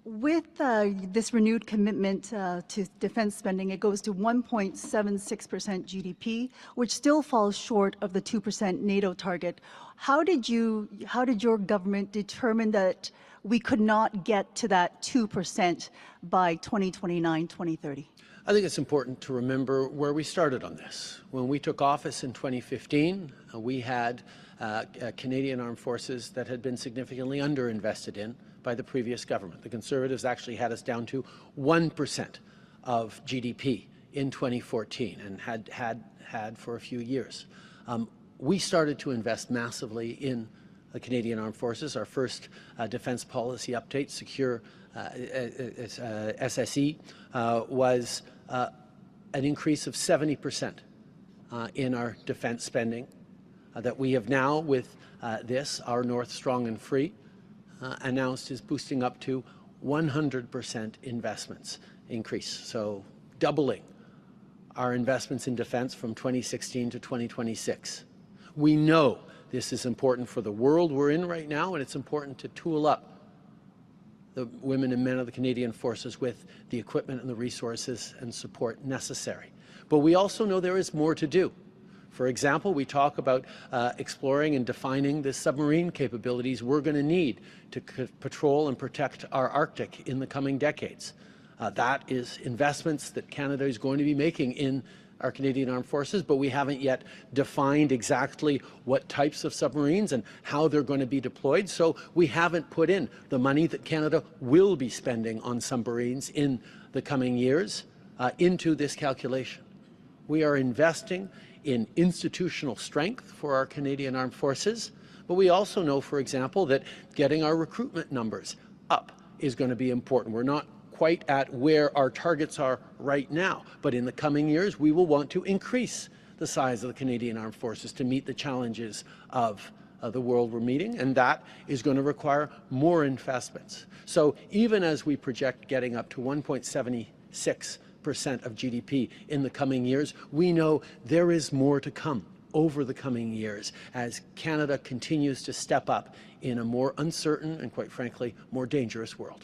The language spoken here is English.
With this renewed commitment to defense spending, it goes to 1.76% GDP, which still falls short of the 2% NATO target. How did your government determine that we could not get to that 2% by 2029, 2030? I think it's important to remember where we started on this. When we took office in 2015, we had Canadian armed forces that had been significantly underinvested in by the previous government. The Conservatives actually had us down to 1% of GDP in 2014 and had for a few years. We started to invest massively in the Canadian Armed Forces. Our first defence policy update, Secure SSE, was an increase of 70% in our defence spending that we have now, with our North Strong and Free, announced is boosting up to 100% investments increase, so doubling our investments in defence from 2016 to 2026. We know this is important for the world we're in right now, and it's important to tool up the women and men of the Canadian Forces with the equipment and the resources and support necessary. But we also know there is more to do. For example, we talk about exploring and defining the submarine capabilities we're going to need to patrol and protect our Arctic in the coming decades. That is investments that Canada is going to be making in our Canadian Armed Forces, but we haven't yet defined exactly what types of submarines and how they're going to be deployed, so we haven't put in the money that Canada will be spending on submarines in the coming years into this calculation. We are investing in institutional strength for our Canadian Armed Forces, but we also know, for example, that getting our recruitment numbers up is going to be important. We're not quite at where our targets are right now, but in the coming years we will want to increase the size of the Canadian Armed Forces to meet the challenges of the world we're meeting, and that is going to require more investments. So even as we project getting up to 1.76% of GDP in the coming years, we know there is more to come over the coming years as Canada continues to step up in a more uncertain and, quite frankly, more dangerous world.